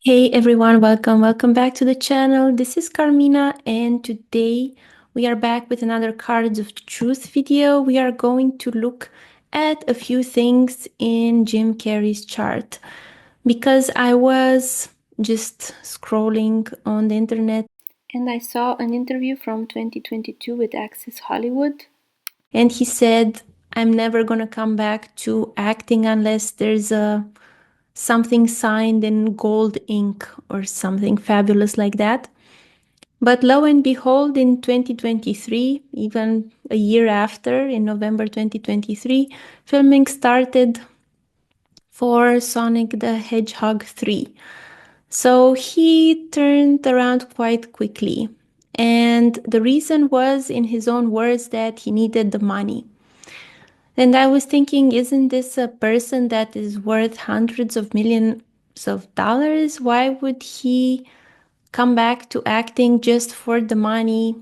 Hey everyone, welcome back to the channel. This is Carmina, and today we are back with another Cards of Truth video. We are going to look at a few things in Jim Carrey's chart because I was just scrolling on the internet and I saw an interview from 2022 with Access Hollywood, and he said, I'm never gonna come back to acting unless there's something signed in gold ink or something fabulous like that. But lo and behold, in 2023, even a year after, in November 2023, filming started for Sonic the Hedgehog 3. So he turned around quite quickly. And the reason was, in his own words, that he needed the money. And I was thinking, isn't this a person that is worth hundreds of millions of dollars? Why would he come back to acting just for the money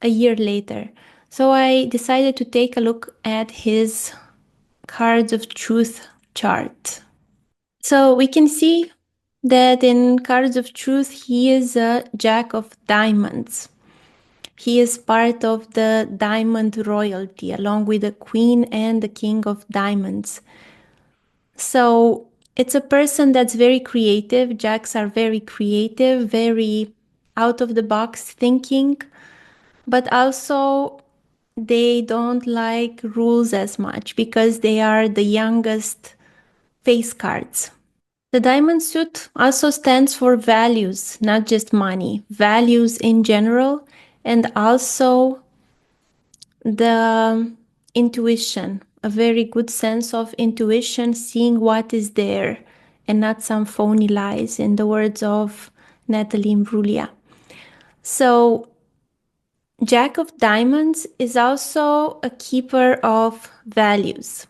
a year later? So I decided to take a look at his Cards of Truth chart. So we can see that in Cards of Truth, he is a Jack of Diamonds. He is part of the diamond royalty, along with the Queen and the King of Diamonds. So it's a person that's very creative. Jacks are very creative, very out of the box thinking, but also they don't like rules as much because they are the youngest face cards. The diamond suit also stands for values, not just money, values in general, and also the intuition, a very good sense of intuition, seeing what is there and not some phony lies, in the words of Natalie Imbruglia. So Jack of Diamonds is also a keeper of values.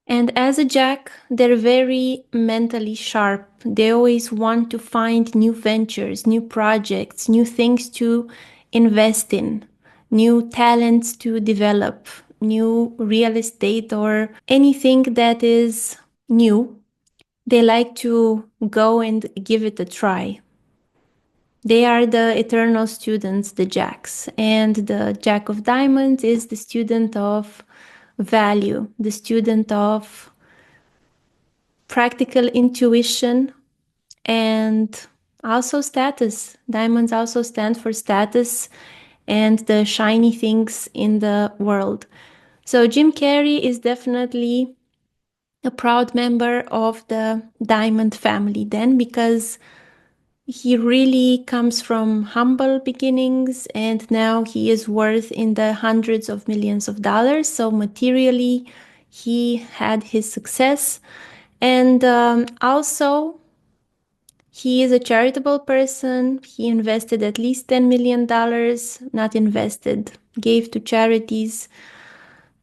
And as a Jack, they're very mentally sharp. They always want to find new ventures, new projects, new things to invest in, new talents to develop, new real estate or anything that is new. They like to go and give it a try. They are the eternal students, the Jacks. And the Jack of Diamonds is the student of value, the student of practical intuition, and also status. Diamonds also stand for status and the shiny things in the world. So Jim Carrey is definitely a proud member of the Diamond family then, because he really comes from humble beginnings and now he is worth in the hundreds of millions of dollars. So materially, he had his success. And also, he is a charitable person. He invested at least $10 million, not invested, gave to charities.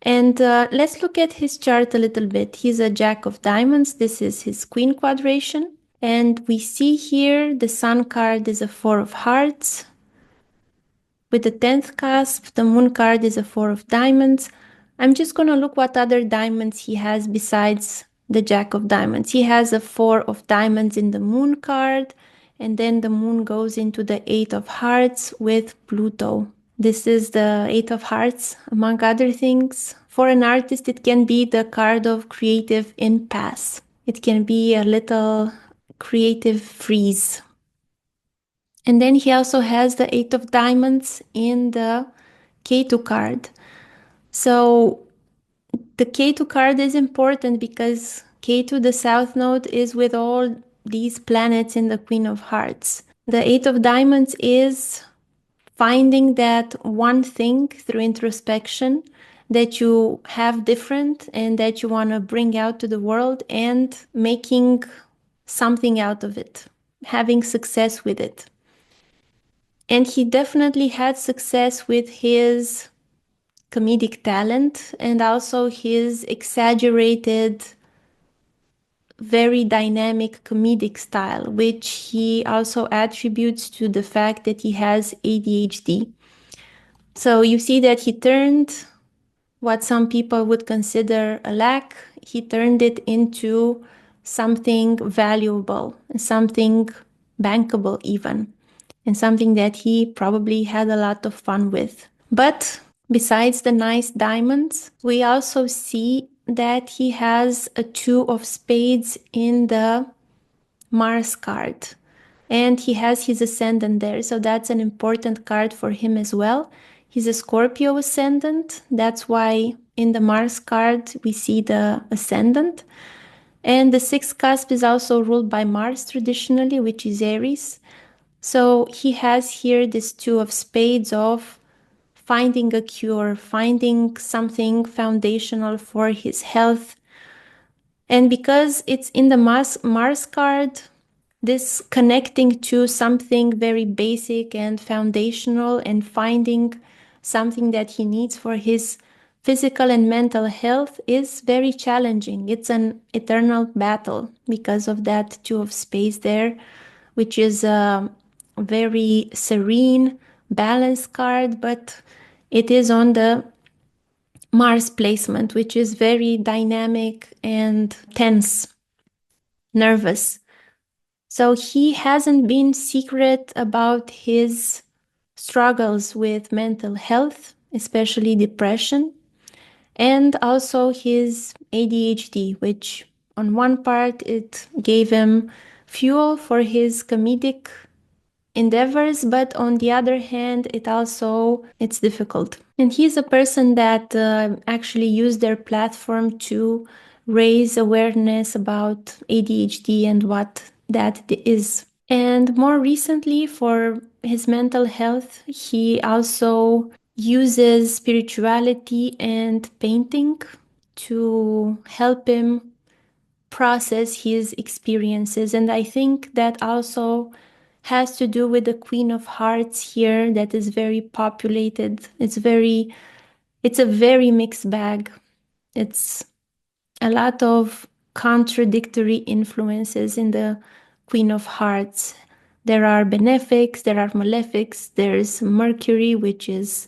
And let's look at his chart a little bit. He's a Jack of Diamonds. This is his Queen quadration. And we see here the Sun card is a Four of Hearts. With the 10th cusp, the Moon card is a Four of Diamonds. I'm just going to look what other diamonds he has besides the Jack of Diamonds. He has a Four of Diamonds in the Moon card, and then the Moon goes into the Eight of Hearts with Pluto. This is the Eight of Hearts, among other things. For an artist, it can be the card of creative impasse. It can be a little creative freeze. And then he also has the Eight of Diamonds in the K2 card. So the K2 card is important because K2, the South Node, is with all these planets in the Queen of Hearts. The Eight of Diamonds is finding that one thing through introspection that you have different and that you want to bring out to the world and making something out of it, having success with it. And he definitely had success with his comedic talent and also his exaggerated, very dynamic comedic style, which he also attributes to the fact that he has ADHD. So you see that he turned what some people would consider a lack, he turned it into something valuable, something bankable even, and something that he probably had a lot of fun with. But besides the nice diamonds, we also see that he has a two of spades in the Mars card. And he has his ascendant there, so that's an important card for him as well. He's a Scorpio ascendant. That's why in the Mars card we see the ascendant. And the sixth cusp is also ruled by Mars traditionally, which is Aries. So he has here this two of spades of finding a cure, finding something foundational for his health. And because it's in the Mars card, this connecting to something very basic and foundational and finding something that he needs for his physical and mental health is very challenging. It's an eternal battle because of that two of spades there, which is a very serene, balanced card, but it is on the Mars placement, which is very dynamic and tense, nervous. So he hasn't been secret about his struggles with mental health, especially depression, and also his ADHD, which on one part it gave him fuel for his comedic endeavors, but on the other hand it's difficult. And he's a person that actually used their platform to raise awareness about ADHD and what that is. And more recently, for his mental health, he also uses spirituality and painting to help him process his experiences. And I think that also has to do with the Queen of Hearts here, that is very populated. It's a very mixed bag. It's a lot of contradictory influences in the Queen of Hearts. There are benefics, there are malefics, there's Mercury, which is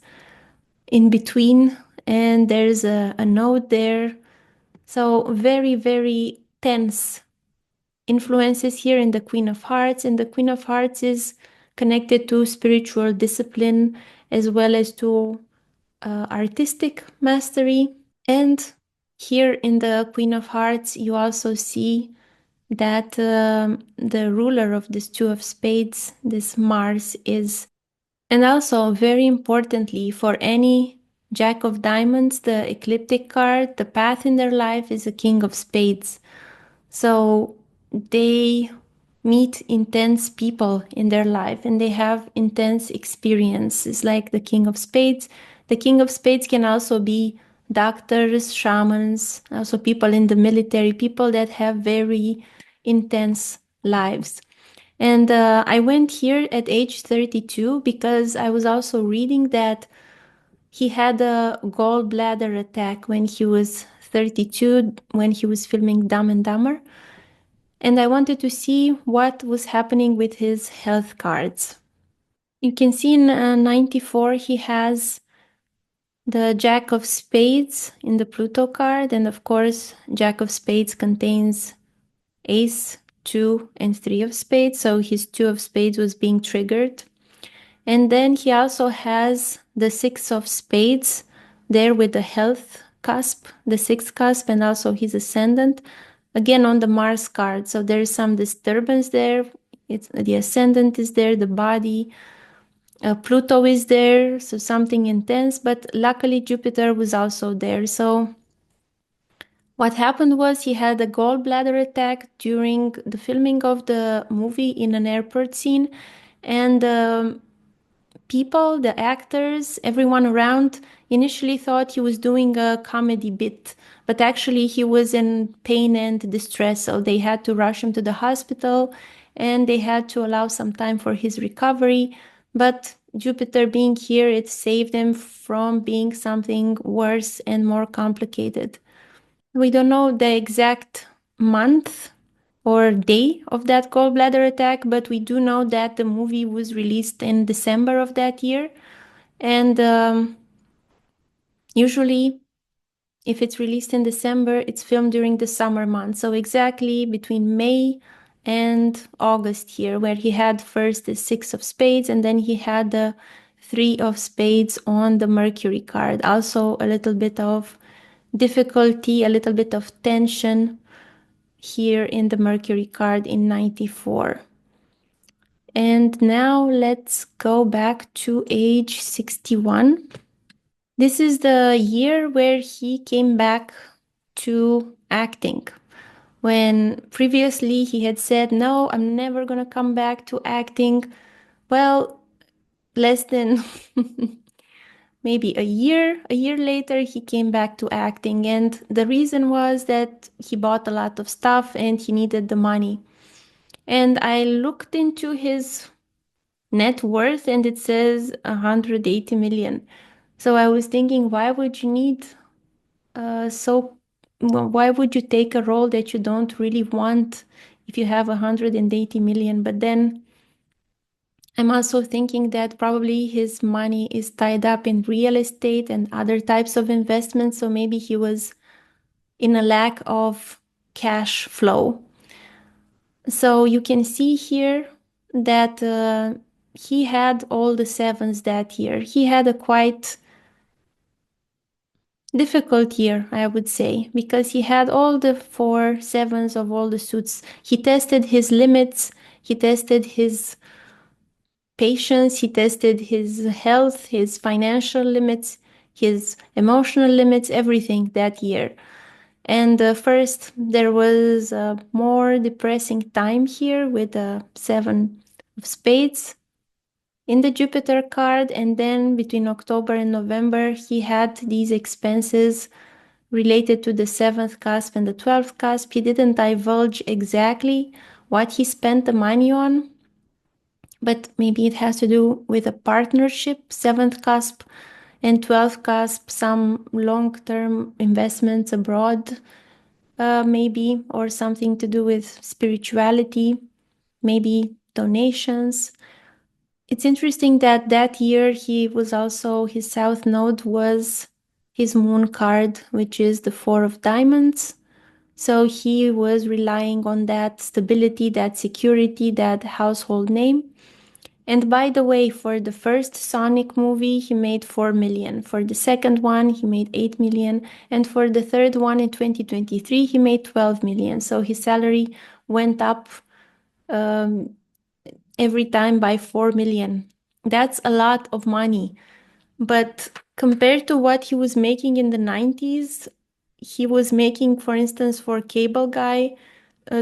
in between, and there's a node there. So very, very tense influences here in the Queen of Hearts. And the Queen of Hearts is connected to spiritual discipline as well as to artistic mastery. And here in the Queen of Hearts, you also see that the ruler of this two of spades, this Mars, is. And also, very importantly, for any Jack of Diamonds, the ecliptic card, the path in their life is a King of Spades. So they meet intense people in their life and they have intense experiences like the King of Spades. The King of Spades can also be doctors, shamans, also people in the military, people that have very intense lives. And I went here at age 32 because I was also reading that he had a gallbladder attack when he was 32, when he was filming Dumb and Dumber. And I wanted to see what was happening with his health cards. You can see in 94 he has the Jack of Spades in the Pluto card, and of course Jack of Spades contains Ace, 2 and 3 of Spades, so his 2 of Spades was being triggered. And then he also has the 6 of Spades there with the health cusp, the 6th cusp, and also his ascendant, again on the Mars card. So there is some disturbance there. The ascendant is there, the body. Pluto is there, so something intense, but luckily Jupiter was also there. So what happened was he had a gallbladder attack during the filming of the movie in an airport scene, and people, the actors, everyone around initially thought he was doing a comedy bit, but actually he was in pain and distress, so they had to rush him to the hospital and they had to allow some time for his recovery. But Jupiter being here, it saved him from being something worse and more complicated. We don't know the exact month or day of that gallbladder attack, but we do know that the movie was released in December of that year. And usually if it's released in December, it's filmed during the summer months. So exactly between May and August here, where he had first the six of spades and then he had the three of spades on the Mercury card. Also a little bit of difficulty, a little bit of tension here in the Mercury card in 94. And now let's go back to age 61. This is the year where he came back to acting. When previously he had said, no, I'm never gonna come back to acting. Well, less than maybe a year later, he came back to acting. And the reason was that he bought a lot of stuff and he needed the money. And I looked into his net worth and it says 180 million. So I was thinking, why would you need why would you take a role that you don't really want if you have 180 million? But then I'm also thinking that probably his money is tied up in real estate and other types of investments. So maybe he was in a lack of cash flow. So you can see here that he had all the sevens that year. He had a quite difficult year, I would say, because he had all the four sevens of all the suits. He tested his limits, he tested his patience, he tested his health, his financial limits, his emotional limits, everything that year. And first, there was a more depressing time here with the seven of spades in the Jupiter card. And then between October and November, he had these expenses related to the seventh cusp and the 12th cusp. He didn't divulge exactly what he spent the money on, but maybe it has to do with a partnership, seventh cusp and 12th cusp, some long-term investments abroad, maybe, or something to do with spirituality, maybe donations. It's interesting that that year he was also, his south node was his moon card, which is the four of diamonds. So he was relying on that stability, that security, that household name. And by the way, for the first Sonic movie, he made 4 million. For the second one, he made 8 million. And for the third one in 2023, he made 12 million. So his salary went up every time by 4 million. That's a lot of money. But compared to what he was making in the 90s, he was making, for instance, for Cable Guy,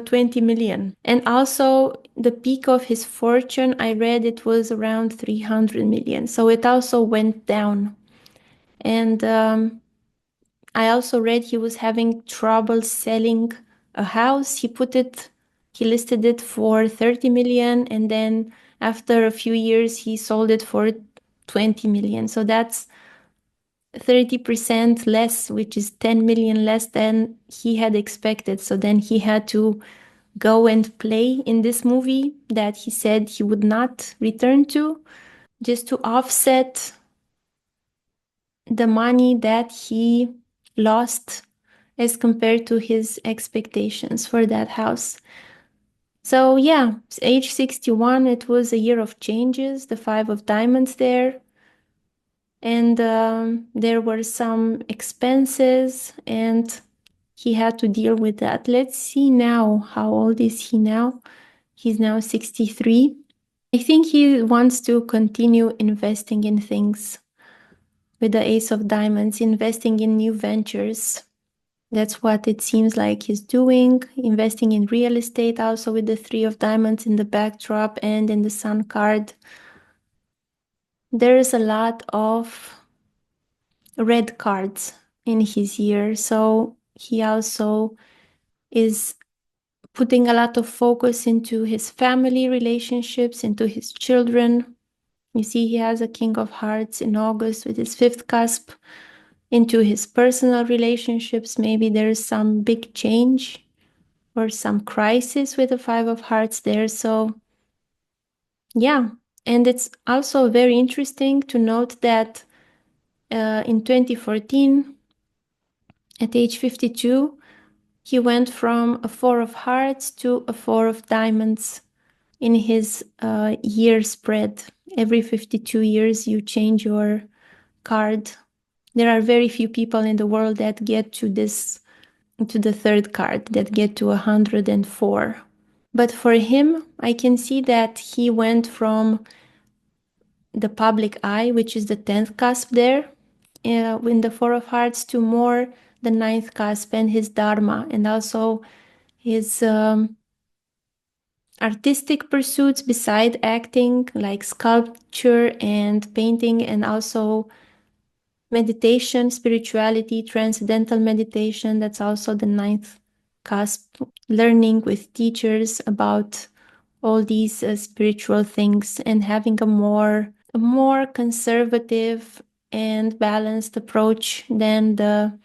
20 million. And also the peak of his fortune, I read it was around 300 million. So it also went down. And I also read he was having trouble selling a house. He listed it for 30 million. And then after a few years, he sold it for 20 million. So that's 30% less, which is 10 million less than he had expected. So then he had to go and play in this movie that he said he would not return to, just to offset the money that he lost as compared to his expectations for that house. So yeah, age 61, it was a year of changes, the five of diamonds there. And there were some expenses and he had to deal with that. Let's see now, how old is he now? He's now 63. I think he wants to continue investing in things with the Ace of Diamonds, investing in new ventures. That's what it seems like he's doing, investing in real estate also with the Three of Diamonds in the backdrop and in the Sun card. There is a lot of red cards in his year, so he also is putting a lot of focus into his family relationships, into his children. You see, he has a King of Hearts in August with his fifth cusp. Into his personal relationships, maybe there's some big change or some crisis with the Five of Hearts there. So, yeah. And it's also very interesting to note that in 2014, At age 52, he went from a Four of Hearts to a Four of Diamonds in his year spread. Every 52 years, you change your card. There are very few people in the world that get to the third card, that get to 104. But for him, I can see that he went from the public eye, which is the 10th cusp there, in the Four of Hearts, to more the ninth cusp and his Dharma, and also his artistic pursuits beside acting, like sculpture and painting, and also meditation, spirituality, transcendental meditation. That's also the ninth cusp. Learning with teachers about all these spiritual things and having a more conservative and balanced approach than the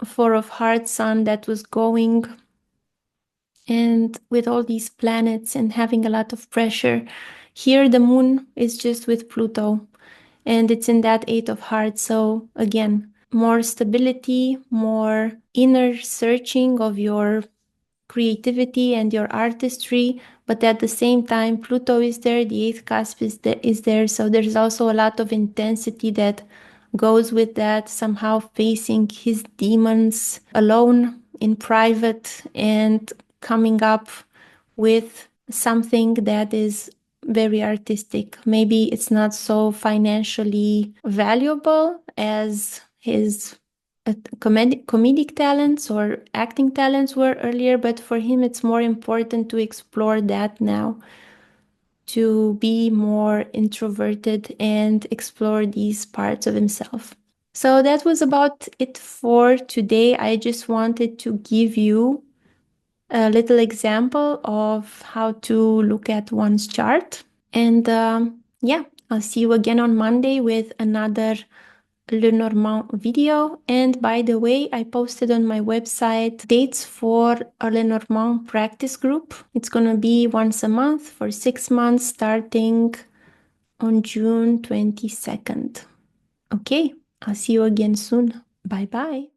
Four of Hearts sun that was going, and with all these planets and having a lot of pressure. Here the moon is just with Pluto, and it's in that Eight of Hearts. So again, more stability, more inner searching of your creativity and your artistry, but at the same time, Pluto is there, the eighth cusp is there. So there's also a lot of intensity that goes with that, somehow facing his demons alone in private and coming up with something that is very artistic. Maybe it's not so financially valuable as his comedic talents or acting talents were earlier, but for him it's more important to explore that now, to be more introverted and explore these parts of himself. So that was about it for today. I just wanted to give you a little example of how to look at one's chart. And yeah, I'll see you again on Monday with another Lenormand video. And by the way, I posted on my website dates for a Lenormand practice group. It's going to be once a month for 6 months, starting on June 22nd. Okay, I'll see you again soon. Bye bye.